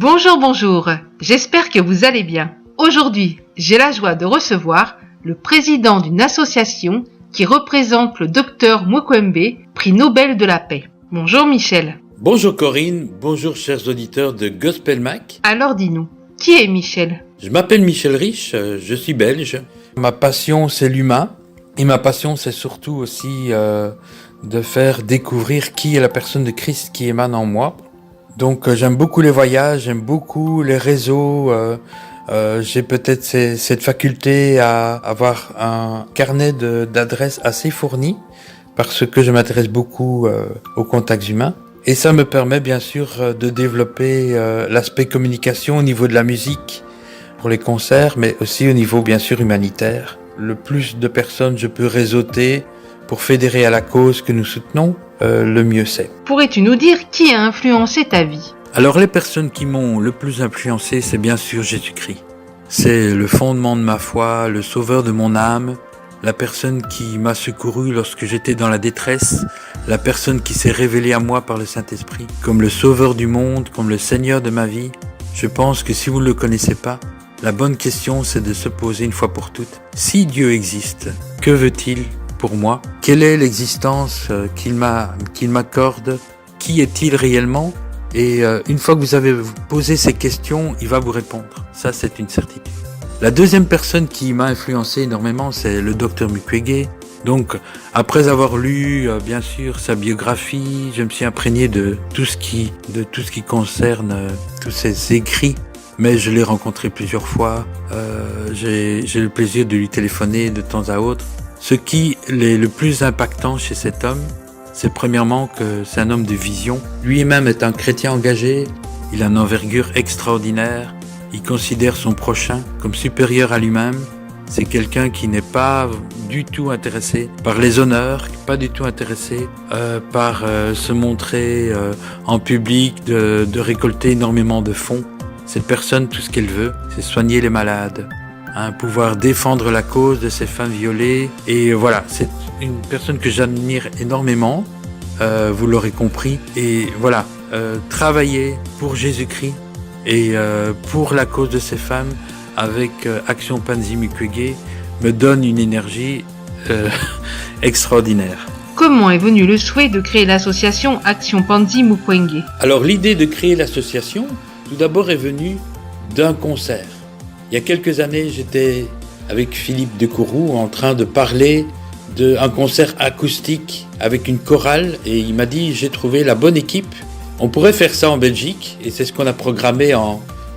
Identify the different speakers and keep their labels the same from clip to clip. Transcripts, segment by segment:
Speaker 1: Bonjour, bonjour, j'espère que vous allez bien. Aujourd'hui, j'ai la joie de recevoir le président d'une association qui représente le docteur Mukwege, prix Nobel de la paix. Bonjour Michel.
Speaker 2: Bonjour Corinne, bonjour chers auditeurs de Gospel Mac.
Speaker 1: Alors dis-nous, qui est Michel ?
Speaker 2: Je m'appelle Michel Rich, je suis belge. Ma passion c'est l'humain et ma passion c'est surtout aussi de faire découvrir qui est la personne de Christ qui émane en moi. Donc j'aime beaucoup les voyages, j'aime beaucoup les réseaux, j'ai peut-être cette faculté à avoir un carnet d'adresses assez fourni parce que je m'intéresse beaucoup aux contacts humains. Et ça me permet bien sûr de développer l'aspect communication au niveau de la musique pour les concerts, mais aussi au niveau bien sûr humanitaire. Le plus de personnes je peux réseauter pour fédérer à la cause que nous soutenons, le mieux c'est.
Speaker 1: Pourrais-tu nous dire qui a influencé ta vie ?
Speaker 2: Alors les personnes qui m'ont le plus influencé, c'est bien sûr Jésus-Christ. C'est le fondement de ma foi, le sauveur de mon âme, la personne qui m'a secouru lorsque j'étais dans la détresse, la personne qui s'est révélée à moi par le Saint-Esprit, comme le sauveur du monde, comme le Seigneur de ma vie. Je pense que si vous ne le connaissez pas, la bonne question c'est de se poser une fois pour toutes. Si Dieu existe, que veut-il pour moi? Quelle est l'existence qu'il m'accorde? Qui est-il réellement? Et une fois que vous avez posé ces questions, il va vous répondre. Ça, c'est une certitude. La deuxième personne qui m'a influencé énormément, c'est le docteur Mukwege. Donc, après avoir lu, bien sûr, sa biographie, je me suis imprégné de tout ce qui concerne tous ses écrits. Mais je l'ai rencontré plusieurs fois. J'ai le plaisir de lui téléphoner de temps à autre. Ce qui est le plus impactant chez cet homme, c'est premièrement que c'est un homme de vision. Lui-même est un chrétien engagé, il a une envergure extraordinaire, il considère son prochain comme supérieur à lui-même. C'est quelqu'un qui n'est pas du tout intéressé par les honneurs, pas du tout intéressé par se montrer en public, de récolter énormément de fonds. Cette personne, tout ce qu'elle veut, c'est soigner les malades. Pouvoir défendre la cause de ces femmes violées. Et voilà, c'est une personne que j'admire énormément, vous l'aurez compris. Et voilà, travailler pour Jésus-Christ et pour la cause de ces femmes avec Action Panzi Mukwege me donne une énergie extraordinaire.
Speaker 1: Comment est venu le souhait de créer l'association Action Panzi Mukwege ?
Speaker 2: Alors l'idée de créer l'association, tout d'abord est venue d'un concert. Il y a quelques années, j'étais avec Philippe Decourroux en train de parler d'un concert acoustique avec une chorale et il m'a dit « j'ai trouvé la bonne équipe, on pourrait faire ça en Belgique » et c'est ce qu'on a programmé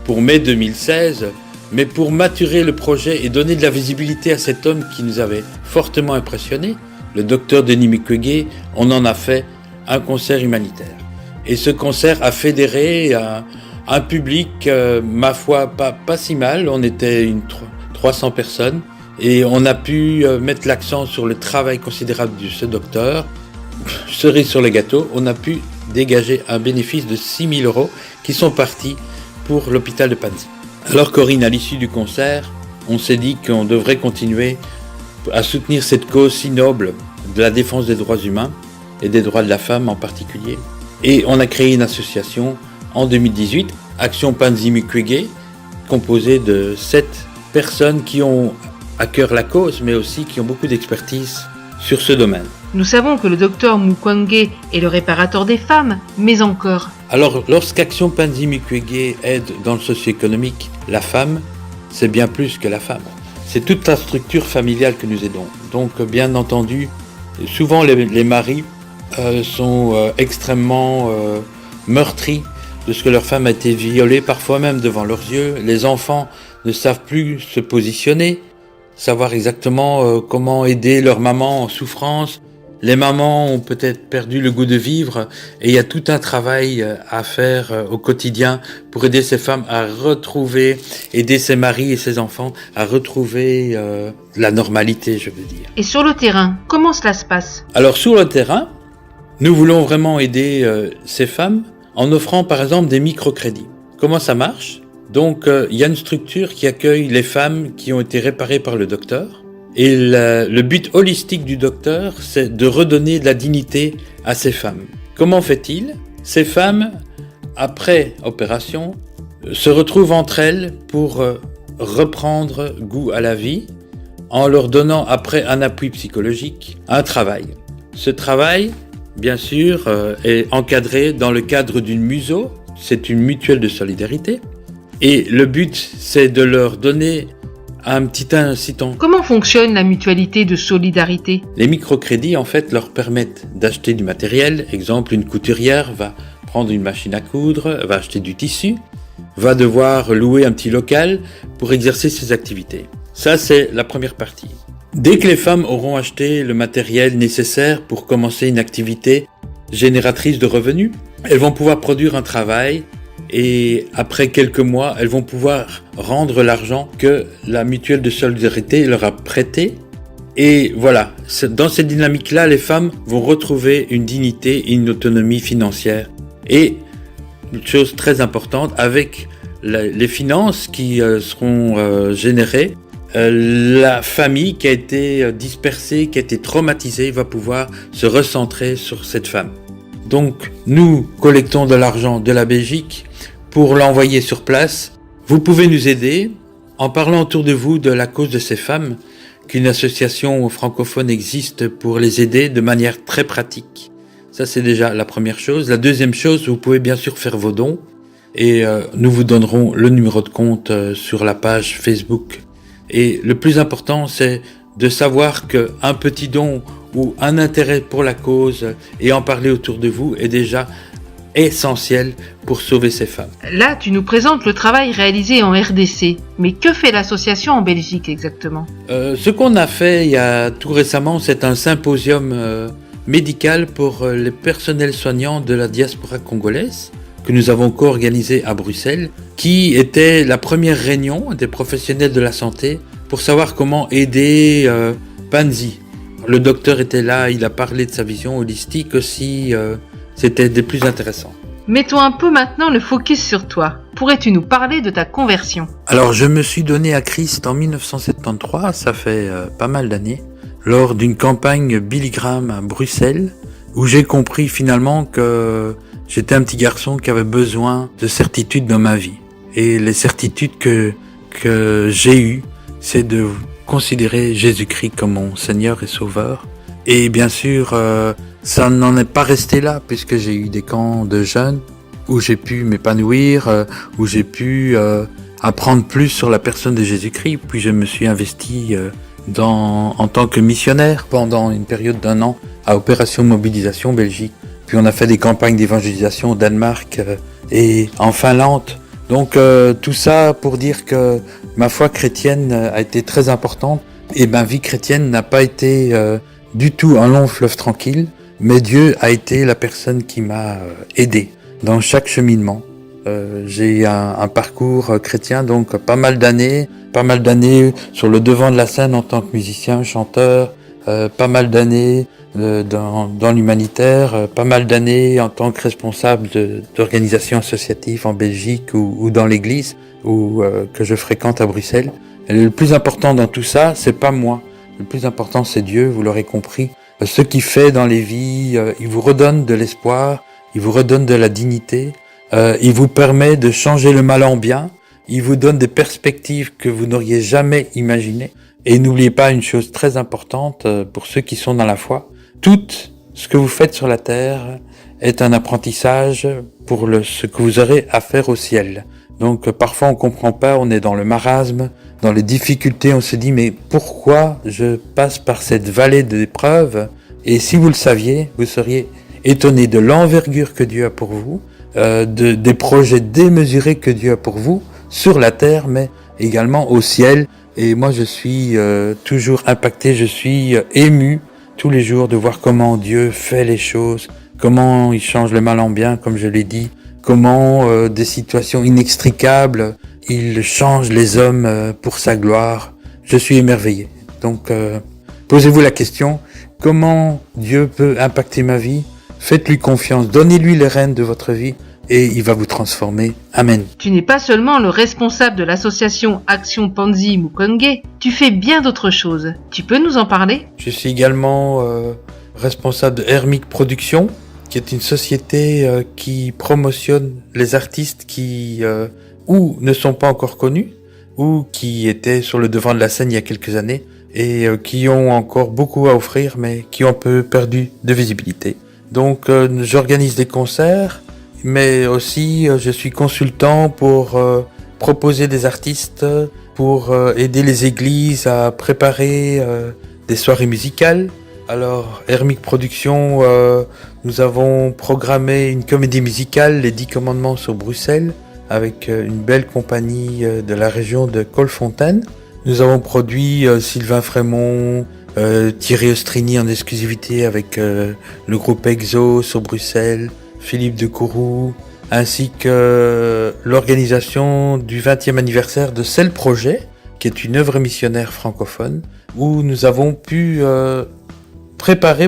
Speaker 2: pour mai 2016. Mais pour maturer le projet et donner de la visibilité à cet homme qui nous avait fortement impressionnés, le docteur Denis Mukwege, on en a fait un concert humanitaire. Et ce concert a fédéré un public, ma foi, pas si mal. On était 300 personnes et on a pu mettre l'accent sur le travail considérable de ce docteur. Cerise sur le gâteau, on a pu dégager un bénéfice de 6 000 € qui sont partis pour l'hôpital de Panzi. Alors Corinne, à l'issue du concert, on s'est dit qu'on devrait continuer à soutenir cette cause si noble de la défense des droits humains et des droits de la femme en particulier. Et on a créé une association en 2018, Action Panzi Mukwege, composée de 7 personnes qui ont à cœur la cause, mais aussi qui ont beaucoup d'expertise sur ce domaine.
Speaker 1: Nous savons que le docteur Mukwege est le réparateur des femmes, mais encore.
Speaker 2: Alors, lorsqu'Action Panzi Mukwege aide dans le socio-économique la femme, c'est bien plus que la femme. C'est toute la structure familiale que nous aidons. Donc, bien entendu, souvent les maris sont extrêmement meurtris de ce que leur femme a été violée, parfois même devant leurs yeux. Les enfants ne savent plus se positionner, savoir exactement comment aider leur maman en souffrance. Les mamans ont peut-être perdu le goût de vivre et il y a tout un travail à faire au quotidien pour aider ces femmes à retrouver, aider ses maris et ses enfants à retrouver la normalité, je veux dire.
Speaker 1: Et sur le terrain, comment cela se passe ?
Speaker 2: Alors sur le terrain, nous voulons vraiment aider ces femmes en offrant par exemple des microcrédits. Comment ça marche ? Donc il y a une structure qui accueille les femmes qui ont été réparées par le docteur. Et le but holistique du docteur, c'est de redonner de la dignité à ces femmes. Comment fait-il ? Ces femmes, après opération, se retrouvent entre elles pour reprendre goût à la vie en leur donnant après un appui psychologique, un travail. Ce travail, bien sûr, est encadré dans le cadre d'une MUSO, c'est une mutuelle de solidarité, et le but c'est de leur donner un petit incitant.
Speaker 1: Comment fonctionne la mutualité de solidarité?
Speaker 2: Les microcrédits en fait leur permettent d'acheter du matériel, exemple une couturière va prendre une machine à coudre, va acheter du tissu, va devoir louer un petit local pour exercer ses activités. Ça, c'est la première partie. Dès que les femmes auront acheté le matériel nécessaire pour commencer une activité génératrice de revenus, elles vont pouvoir produire un travail et après quelques mois, elles vont pouvoir rendre l'argent que la mutuelle de solidarité leur a prêté. Et voilà, dans cette dynamique-là, les femmes vont retrouver une dignité et une autonomie financière. Et une chose très importante, avec les finances qui seront générées, la famille qui a été dispersée, qui a été traumatisée, va pouvoir se recentrer sur cette femme. Donc, nous collectons de l'argent de la Belgique pour l'envoyer sur place. Vous pouvez nous aider en parlant autour de vous de la cause de ces femmes, qu'une association francophone existe pour les aider de manière très pratique. Ça, c'est déjà la première chose. La deuxième chose, vous pouvez bien sûr faire vos dons et nous vous donnerons le numéro de compte sur la page Facebook. Et le plus important, c'est de savoir qu'un petit don ou un intérêt pour la cause et en parler autour de vous est déjà essentiel pour sauver ces femmes.
Speaker 1: Là, tu nous présentes le travail réalisé en RDC. Mais que fait l'association en Belgique exactement?
Speaker 2: Ce qu'on a fait il y a tout récemment, c'est un symposium médical pour les personnels soignants de la diaspora congolaise que nous avons co-organisé à Bruxelles, qui était la première réunion des professionnels de la santé pour savoir comment aider Panzi. Le docteur était là, il a parlé de sa vision holistique aussi, c'était des plus intéressants.
Speaker 1: Mettons un peu maintenant le focus sur toi. Pourrais-tu nous parler de ta conversion?
Speaker 2: Alors je me suis donné à Christ en 1973, ça fait pas mal d'années, lors d'une campagne Billy Graham à Bruxelles, où j'ai compris finalement que j'étais un petit garçon qui avait besoin de certitudes dans ma vie. Et les certitudes que j'ai eues, c'est de considérer Jésus-Christ comme mon Seigneur et Sauveur. Et bien sûr, ça n'en est pas resté là, puisque j'ai eu des camps de jeunes où j'ai pu m'épanouir, où j'ai pu apprendre plus sur la personne de Jésus-Christ. Puis je me suis investi en tant que missionnaire pendant une période d'1 an à Opération Mobilisation Belgique. Puis on a fait des campagnes d'évangélisation au Danemark et en Finlande. Donc tout ça pour dire que ma foi chrétienne a été très importante et ma vie chrétienne n'a pas été du tout un long fleuve tranquille, mais Dieu a été la personne qui m'a aidé dans chaque cheminement. J'ai un parcours chrétien, donc pas mal d'années sur le devant de la scène en tant que musicien, chanteur, pas mal d'années dans l'humanitaire, pas mal d'années en tant que responsable d'organisations associatives en Belgique ou dans l'église que je fréquente à Bruxelles. Et le plus important dans tout ça, c'est pas moi. Le plus important, c'est Dieu, vous l'aurez compris. Ce qu'il fait dans les vies, il vous redonne de l'espoir, il vous redonne de la dignité, il vous permet de changer le mal en bien, il vous donne des perspectives que vous n'auriez jamais imaginées. Et n'oubliez pas une chose très importante pour ceux qui sont dans la foi, tout ce que vous faites sur la terre est un apprentissage pour ce que vous aurez à faire au ciel. Donc parfois on comprend pas, on est dans le marasme, dans les difficultés, on se dit mais pourquoi je passe par cette vallée d'épreuves? Et si vous le saviez, vous seriez étonné de l'envergure que Dieu a pour vous, des projets démesurés que Dieu a pour vous sur la terre, mais également au ciel. Et moi je suis toujours impacté, je suis ému tous les jours de voir comment Dieu fait les choses, comment il change le mal en bien, comme je l'ai dit, comment des situations inextricables, il change les hommes pour sa gloire. Je suis émerveillé. Donc posez-vous la question, comment Dieu peut impacter ma vie? Faites-lui confiance, donnez-lui les rênes de votre vie et il va vous transformer. Amen.
Speaker 1: Tu n'es pas seulement le responsable de l'association Action Panzi Mukwege, tu fais bien d'autres choses. Tu peux nous en parler?
Speaker 2: Je suis également responsable de Hermic Productions, qui est une société qui promotionne les artistes qui ou ne sont pas encore connus, ou qui étaient sur le devant de la scène il y a quelques années, et qui ont encore beaucoup à offrir, mais qui ont un peu perdu de visibilité. Donc j'organise des concerts, mais aussi je suis consultant pour proposer des artistes, pour aider les églises à préparer des soirées musicales. Alors, Hermic Productions, nous avons programmé une comédie musicale, Les 10 Commandements sur Bruxelles, avec une belle compagnie de la région de Colfontaine. Nous avons produit Sylvain Frémont, Thierry Ostrini en exclusivité avec le groupe EXO sur Bruxelles, Philippe de Courroux, ainsi que l'organisation du 20e anniversaire de Cell Projet, qui est une œuvre missionnaire francophone, où nous avons pu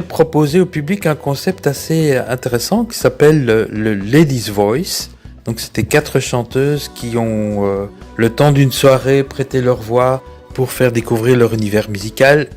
Speaker 2: proposer au public un concept assez intéressant qui s'appelle le Ladies Voice. Donc c'était 4 chanteuses qui ont le temps d'une soirée prêté leur voix pour faire découvrir leur univers musical.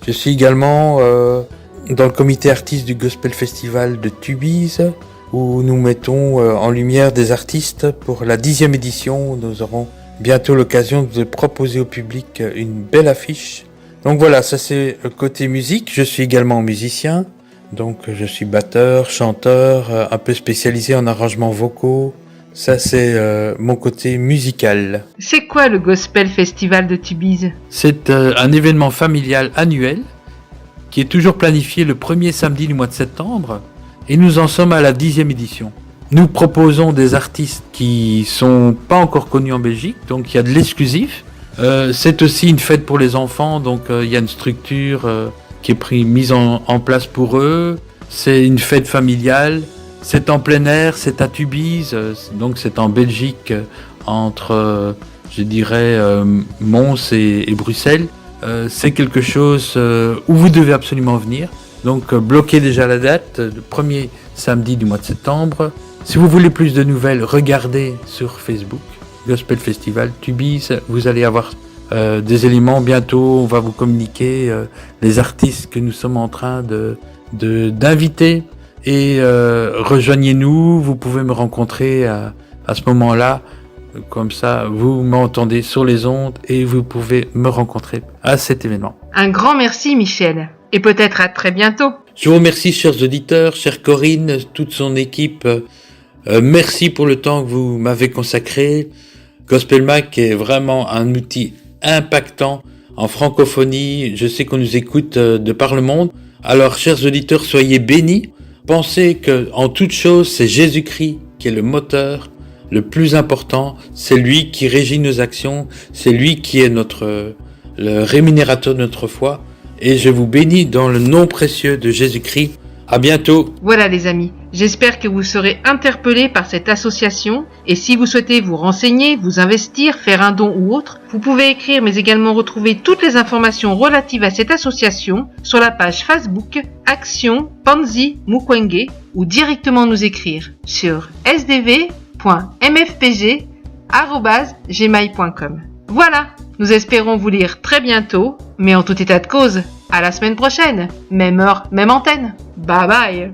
Speaker 2: Je suis également dans le comité artiste du Gospel Festival de Tubize, où nous mettons en lumière des artistes pour la 10e édition. Nous aurons bientôt l'occasion de proposer au public une belle affiche. Donc voilà, ça c'est le côté musique. Je suis également musicien, donc je suis batteur, chanteur, un peu spécialisé en arrangements vocaux. Ça c'est mon côté musical.
Speaker 1: C'est quoi le Gospel Festival de Tubize ?
Speaker 2: C'est un événement familial annuel qui est toujours planifié le premier samedi du mois de septembre, et nous en sommes à la 10e édition. Nous proposons des artistes qui sont pas encore connus en Belgique, donc il y a de l'exclusif. C'est aussi une fête pour les enfants, donc il y a une structure qui est mise en place pour eux. C'est une fête familiale, c'est en plein air, c'est à Tubize, donc c'est en Belgique, entre, je dirais, Mons et Bruxelles. C'est quelque chose où vous devez absolument venir. Donc bloquez déjà la date, le premier samedi du mois de septembre. Si vous voulez plus de nouvelles, regardez sur Facebook. Gospel Festival Tubize, vous allez avoir des éléments. Bientôt, on va vous communiquer les artistes que nous sommes en train d'inviter. Et rejoignez-nous, vous pouvez me rencontrer à ce moment-là. Comme ça, vous m'entendez sur les ondes et vous pouvez me rencontrer à cet événement.
Speaker 1: Un grand merci Michel, et peut-être à très bientôt.
Speaker 2: Je vous remercie, chers auditeurs, chère Corinne, toute son équipe. Merci pour le temps que vous m'avez consacré. GospelMac est vraiment un outil impactant en francophonie. Je sais qu'on nous écoute de par le monde. Alors, chers auditeurs, soyez bénis. Pensez que en toute chose, c'est Jésus-Christ qui est le moteur, le plus important. C'est lui qui régit nos actions. C'est lui qui est le rémunérateur de notre foi. Et je vous bénis dans le nom précieux de Jésus-Christ. À bientôt.
Speaker 1: Voilà les amis, j'espère que vous serez interpellés par cette association, et si vous souhaitez vous renseigner, vous investir, faire un don ou autre, vous pouvez écrire mais également retrouver toutes les informations relatives à cette association sur la page Facebook Action Panzi Mukwege, ou directement nous écrire sur sdv.mfpg@gmail.com. Voilà, nous espérons vous lire très bientôt, mais en tout état de cause, à la semaine prochaine, même heure, même antenne. Bye bye.